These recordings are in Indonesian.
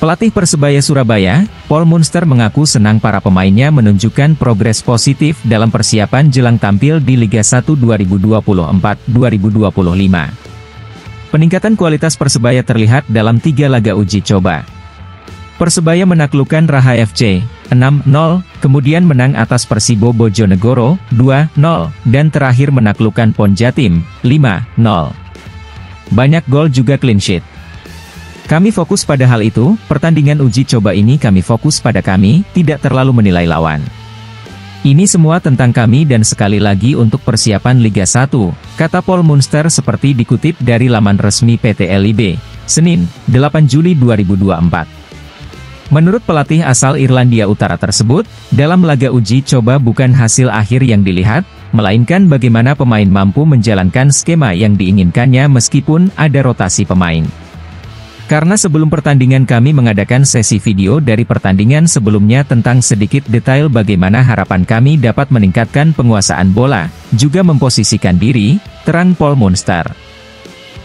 Pelatih Persebaya Surabaya, Paul Munster mengaku senang para pemainnya menunjukkan progres positif dalam persiapan jelang tampil di Liga 1 2024-2025. Peningkatan kualitas Persebaya terlihat dalam 3 laga uji coba. Persebaya menaklukkan Raha FC, 6-0, kemudian menang atas Persibo Bojonegoro, 2-0, dan terakhir menaklukkan PON Jatim, 5-0. Banyak gol juga clean sheet. Kami fokus pada hal itu, pertandingan uji coba ini kami fokus pada kami, tidak terlalu menilai lawan. Ini semua tentang kami dan sekali lagi untuk persiapan Liga 1, kata Paul Munster seperti dikutip dari laman resmi PT LIB, Senin, 8 Juli 2024. Menurut pelatih asal Irlandia Utara tersebut, dalam laga uji coba bukan hasil akhir yang dilihat, melainkan bagaimana pemain mampu menjalankan skema yang diinginkannya meskipun ada rotasi pemain. Karena sebelum pertandingan kami mengadakan sesi video dari pertandingan sebelumnya tentang sedikit detail bagaimana harapan kami dapat meningkatkan penguasaan bola, juga memposisikan diri, terang Paul Munster.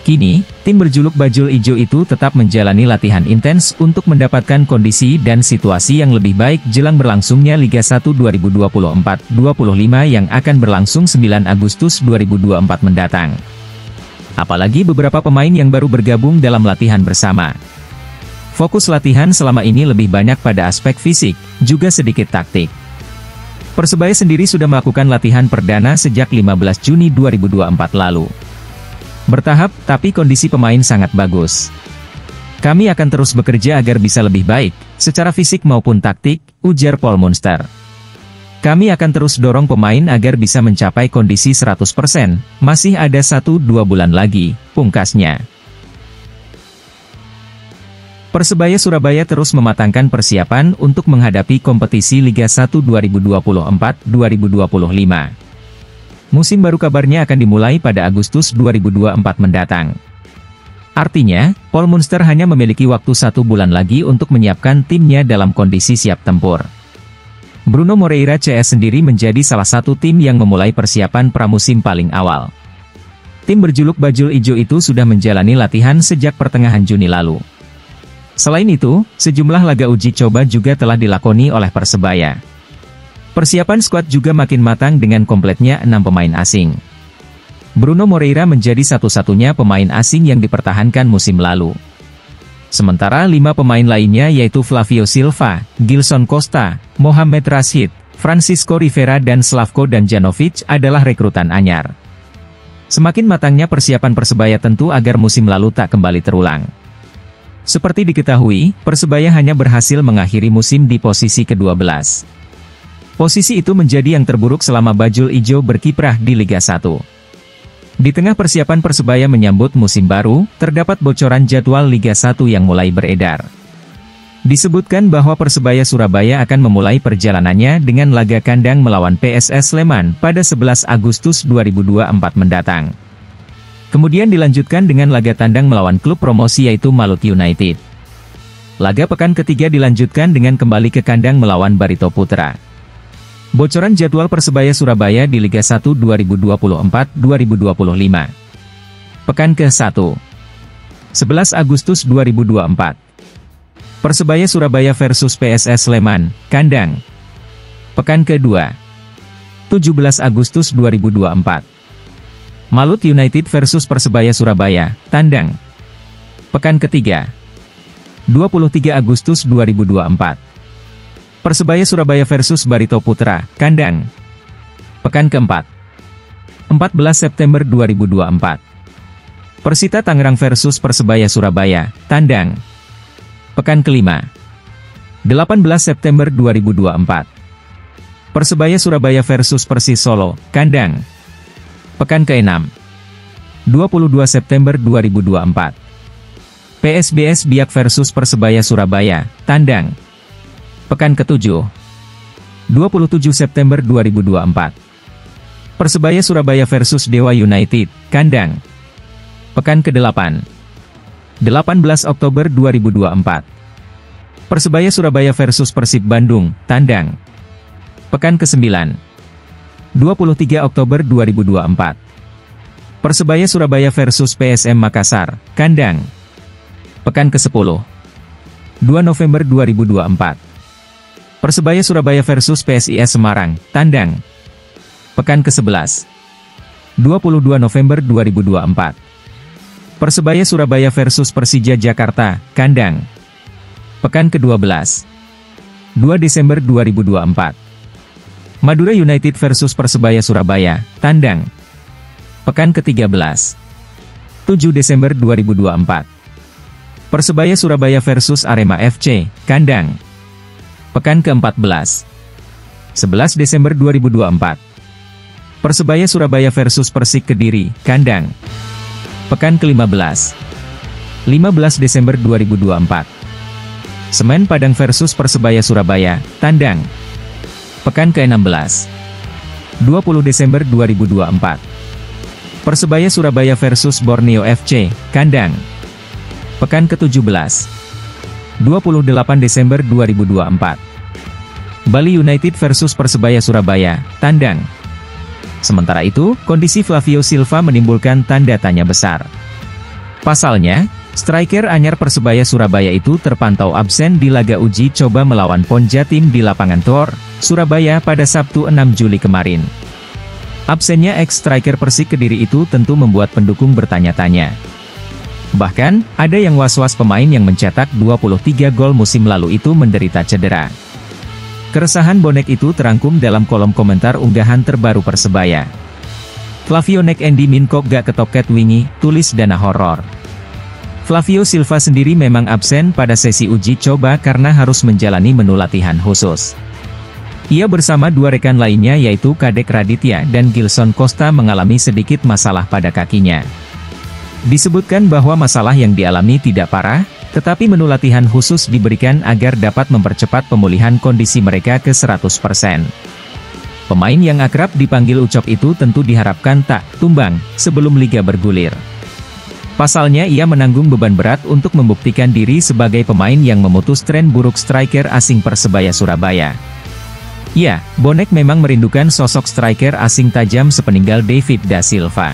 Kini, tim berjuluk Bajul Ijo itu tetap menjalani latihan intens untuk mendapatkan kondisi dan situasi yang lebih baik jelang berlangsungnya Liga 1 2024-2025 yang akan berlangsung 9 Agustus 2024 mendatang. Apalagi beberapa pemain yang baru bergabung dalam latihan bersama. Fokus latihan selama ini lebih banyak pada aspek fisik, juga sedikit taktik. Persebaya sendiri sudah melakukan latihan perdana sejak 15 Juni 2024 lalu. Bertahap, tapi kondisi pemain sangat bagus. Kami akan terus bekerja agar bisa lebih baik, secara fisik maupun taktik, ujar Paul Munster. Kami akan terus dorong pemain agar bisa mencapai kondisi 100%, masih ada 1-2 bulan lagi, pungkasnya. Persebaya Surabaya terus mematangkan persiapan untuk menghadapi kompetisi Liga 1 2024-2025. Musim baru kabarnya akan dimulai pada Agustus 2024 mendatang. Artinya, Paul Munster hanya memiliki waktu 1 bulan lagi untuk menyiapkan timnya dalam kondisi siap tempur. Bruno Moreira CS sendiri menjadi salah satu tim yang memulai persiapan pramusim paling awal. Tim berjuluk Bajul Ijo itu sudah menjalani latihan sejak pertengahan Juni lalu. Selain itu, sejumlah laga uji coba juga telah dilakoni oleh Persebaya. Persiapan skuad juga makin matang dengan kompletnya 6 pemain asing. Bruno Moreira menjadi satu-satunya pemain asing yang dipertahankan musim lalu. Sementara 5 pemain lainnya yaitu Flavio Silva, Gilson Costa, Mohamed Rashid, Francisco Rivera dan Slavko Damjanovic adalah rekrutan anyar. Semakin matangnya persiapan Persebaya tentu agar musim lalu tak kembali terulang. Seperti diketahui, Persebaya hanya berhasil mengakhiri musim di posisi ke-12. Posisi itu menjadi yang terburuk selama Bajul Ijo berkiprah di Liga 1. Di tengah persiapan Persebaya menyambut musim baru, terdapat bocoran jadwal Liga 1 yang mulai beredar. Disebutkan bahwa Persebaya Surabaya akan memulai perjalanannya dengan laga kandang melawan PSS Sleman pada 11 Agustus 2024 mendatang. Kemudian dilanjutkan dengan laga tandang melawan klub promosi yaitu Malut United. Laga pekan ketiga dilanjutkan dengan kembali ke kandang melawan Barito Putra. Bocoran jadwal Persebaya Surabaya di Liga 1 2024-2025. Pekan ke-1. 11 Agustus 2024. Persebaya Surabaya versus PSS Sleman, kandang. Pekan ke-2. 17 Agustus 2024. Malut United versus Persebaya Surabaya, tandang. Pekan ke-3. 23 Agustus 2024. Persebaya Surabaya versus Barito Putra, kandang. Pekan ke-4. 14 September 2024. Persita Tangerang versus Persebaya Surabaya, tandang. Pekan ke-5. 18 September 2024. Persebaya Surabaya versus Persis Solo, kandang. Pekan ke-6. 22 September 2024. PSBS Biak versus Persebaya Surabaya, tandang. Pekan ke-7. 27 September 2024. Persebaya Surabaya versus Dewa United, kandang. Pekan ke-8. 18 Oktober 2024. Persebaya Surabaya versus Persib Bandung, tandang. Pekan ke-9. 23 Oktober 2024. Persebaya Surabaya versus PSM Makassar, kandang. Pekan ke-10. 2 November 2024. Persebaya Surabaya versus PSIS Semarang, tandang. Pekan ke-11. 22 November 2024. Persebaya Surabaya versus Persija Jakarta, kandang. Pekan ke-12. 2 Desember 2024. Madura United versus Persebaya Surabaya, tandang. Pekan ke-13. 7 Desember 2024. Persebaya Surabaya versus Arema FC, kandang. Pekan ke-14. 11 Desember 2024. Persebaya Surabaya versus Persik Kediri, kandang. Pekan ke-15. 15 Desember 2024. Semen Padang versus Persebaya Surabaya, tandang. Pekan ke-16. 20 Desember 2024. Persebaya Surabaya versus Borneo FC, kandang. Pekan ke-17. 28 Desember 2024. Bali United versus Persebaya Surabaya, tandang. Sementara itu, kondisi Flavio Silva menimbulkan tanda tanya besar. Pasalnya, striker anyar Persebaya Surabaya itu terpantau absen di laga uji coba melawan PON Jatim di lapangan Tor, Surabaya pada Sabtu 6 Juli kemarin. Absennya ex-striker Persik Kediri itu tentu membuat pendukung bertanya-tanya. Bahkan, ada yang was-was pemain yang mencetak 23 gol musim lalu itu menderita cedera. Keresahan bonek itu terangkum dalam kolom komentar unggahan terbaru Persebaya. Flavio nek endi min kok gak ketoket wingi, tulis Dana Horor. Flavio Silva sendiri memang absen pada sesi uji coba karena harus menjalani menu latihan khusus. Ia bersama dua rekan lainnya yaitu Kadek Raditya dan Gilson Costa mengalami sedikit masalah pada kakinya. Disebutkan bahwa masalah yang dialami tidak parah, tetapi menu latihan khusus diberikan agar dapat mempercepat pemulihan kondisi mereka ke 100%. Pemain yang akrab dipanggil Ucok itu tentu diharapkan tak tumbang sebelum liga bergulir. Pasalnya ia menanggung beban berat untuk membuktikan diri sebagai pemain yang memutus tren buruk striker asing Persebaya Surabaya. Ya, bonek memang merindukan sosok striker asing tajam sepeninggal David Da Silva.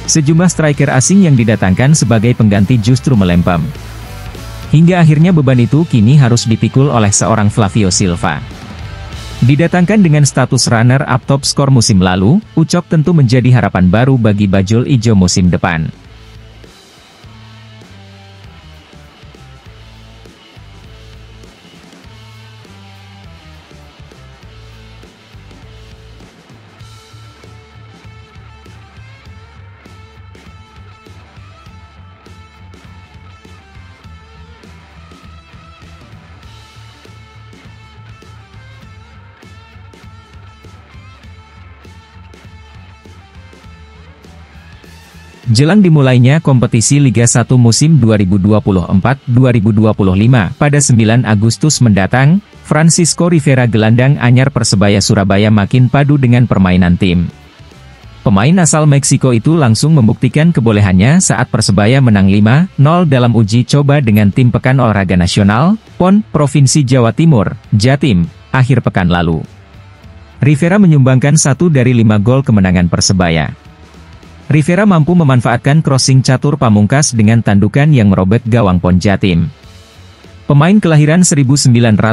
Sejumlah striker asing yang didatangkan sebagai pengganti justru melempem. Hingga akhirnya beban itu kini harus dipikul oleh seorang Flavio Silva. Didatangkan dengan status runner-up top skor musim lalu, Ucok tentu menjadi harapan baru bagi Bajul Ijo musim depan. Jelang dimulainya kompetisi Liga 1 musim 2024-2025 pada 9 Agustus mendatang, Francisco Rivera gelandang anyar Persebaya Surabaya makin padu dengan permainan tim. Pemain asal Meksiko itu langsung membuktikan kebolehannya saat Persebaya menang 5-0 dalam uji coba dengan tim Pekan Olahraga Nasional, PON, Provinsi Jawa Timur, Jatim, akhir pekan lalu. Rivera menyumbangkan 1 dari 5 gol kemenangan Persebaya. Rivera mampu memanfaatkan crossing catur Pamungkas dengan tandukan yang merobek gawang PON Jatim. Pemain kelahiran 1994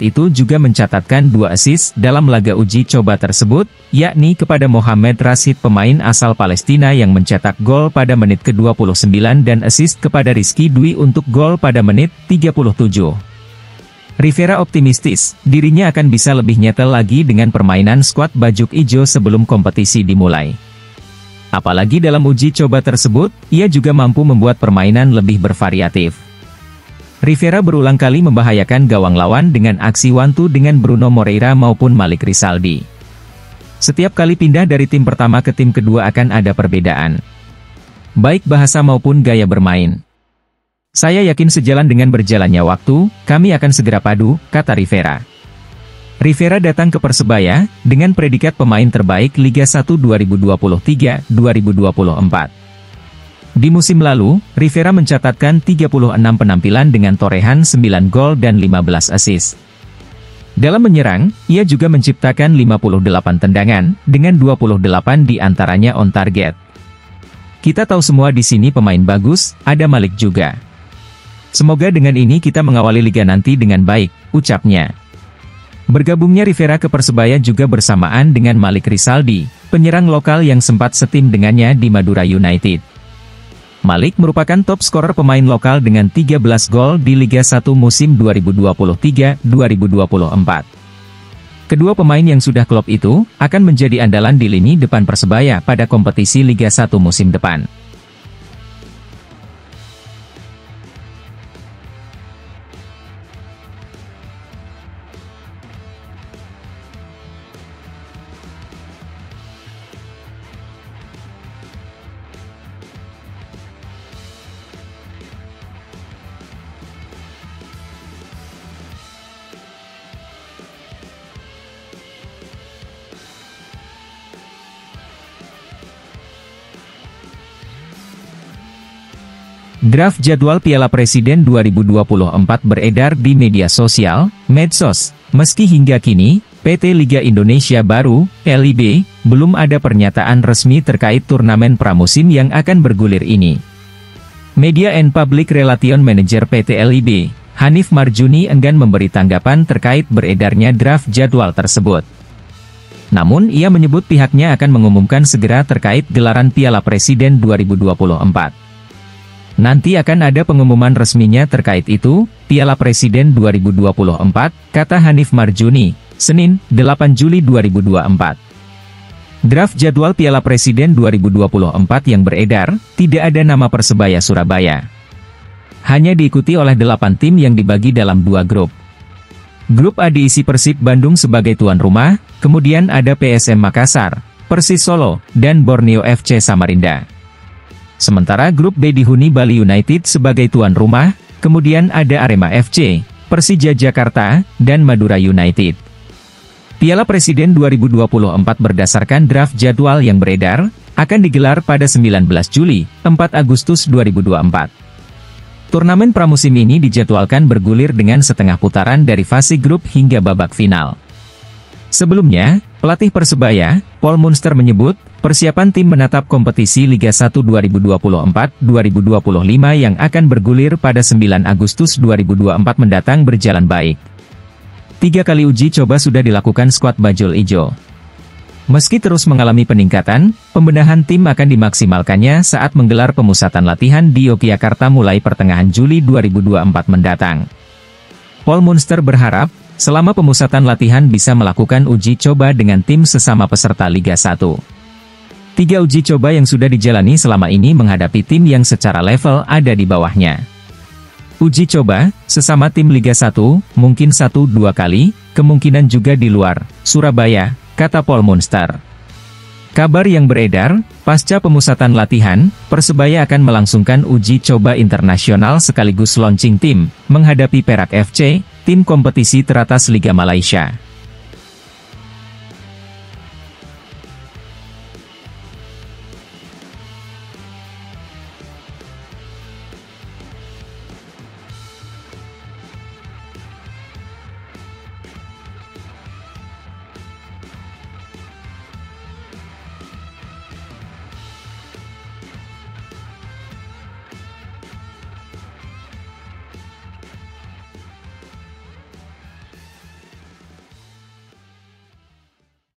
itu juga mencatatkan 2 assist dalam laga uji coba tersebut, yakni kepada Mohamed Rashid pemain asal Palestina yang mencetak gol pada menit ke-29 dan assist kepada Rizky Dwi untuk gol pada menit 37. Rivera optimistis, dirinya akan bisa lebih nyetel lagi dengan permainan skuad Bajuk Ijo sebelum kompetisi dimulai. Apalagi dalam uji coba tersebut, ia juga mampu membuat permainan lebih bervariatif. Rivera berulang kali membahayakan gawang lawan dengan aksi one-two dengan Bruno Moreira maupun Malik Rizaldi. Setiap kali pindah dari tim pertama ke tim kedua akan ada perbedaan, baik bahasa maupun gaya bermain. Saya yakin sejalan dengan berjalannya waktu, kami akan segera padu, kata Rivera. Rivera datang ke Persebaya dengan predikat pemain terbaik Liga 1 2023-2024. Di musim lalu, Rivera mencatatkan 36 penampilan dengan torehan 9 gol dan 15 assist. Dalam menyerang, ia juga menciptakan 58 tendangan, dengan 28 di antaranya on target. Kita tahu semua di sini pemain bagus, ada Malik juga. Semoga dengan ini kita mengawali liga nanti dengan baik, ucapnya. Bergabungnya Rivera ke Persebaya juga bersamaan dengan Malik Rizaldi, penyerang lokal yang sempat setim dengannya di Madura United. Malik merupakan top skorer pemain lokal dengan 13 gol di Liga 1 musim 2023-2024. Kedua pemain yang sudah klop itu, akan menjadi andalan di lini depan Persebaya pada kompetisi Liga 1 musim depan. Draft jadwal Piala Presiden 2024 beredar di media sosial, medsos. Meski hingga kini, PT Liga Indonesia Baru, LIB, belum ada pernyataan resmi terkait turnamen pramusim yang akan bergulir ini. Media and Public Relation Manager PT LIB, Hanif Marjuni enggan memberi tanggapan terkait beredarnya draft jadwal tersebut. Namun ia menyebut pihaknya akan mengumumkan segera terkait gelaran Piala Presiden 2024. Nanti akan ada pengumuman resminya terkait itu, Piala Presiden 2024, kata Hanif Marjuni, Senin, 8 Juli 2024. Draft jadwal Piala Presiden 2024 yang beredar, tidak ada nama Persebaya Surabaya. Hanya diikuti oleh 8 tim yang dibagi dalam 2 grup. Grup A diisi Persib Bandung sebagai tuan rumah, kemudian ada PSM Makassar, Persis Solo, dan Borneo FC Samarinda. Sementara grup B dihuni Bali United sebagai tuan rumah, kemudian ada Arema FC, Persija Jakarta, dan Madura United. Piala Presiden 2024 berdasarkan draft jadwal yang beredar, akan digelar pada 19 Juli, 4 Agustus 2024. Turnamen pramusim ini dijadwalkan bergulir dengan setengah putaran dari fase grup hingga babak final. Sebelumnya, pelatih Persebaya, Paul Munster menyebut, persiapan tim menatap kompetisi Liga 1 2024-2025 yang akan bergulir pada 9 Agustus 2024 mendatang berjalan baik. 3 kali uji coba sudah dilakukan skuad Bajul Ijo. Meski terus mengalami peningkatan, pembenahan tim akan dimaksimalkannya saat menggelar pemusatan latihan di Yogyakarta mulai pertengahan Juli 2024 mendatang. Paul Munster berharap, selama pemusatan latihan bisa melakukan uji coba dengan tim sesama peserta Liga 1. 3 uji coba yang sudah dijalani selama ini menghadapi tim yang secara level ada di bawahnya. Uji coba, sesama tim Liga 1, mungkin 1-2 kali, kemungkinan juga di luar Surabaya, kata Paul Munster. Kabar yang beredar, pasca pemusatan latihan, Persebaya akan melangsungkan uji coba internasional sekaligus launching tim, menghadapi Perak FC, tim kompetisi teratas Liga Malaysia.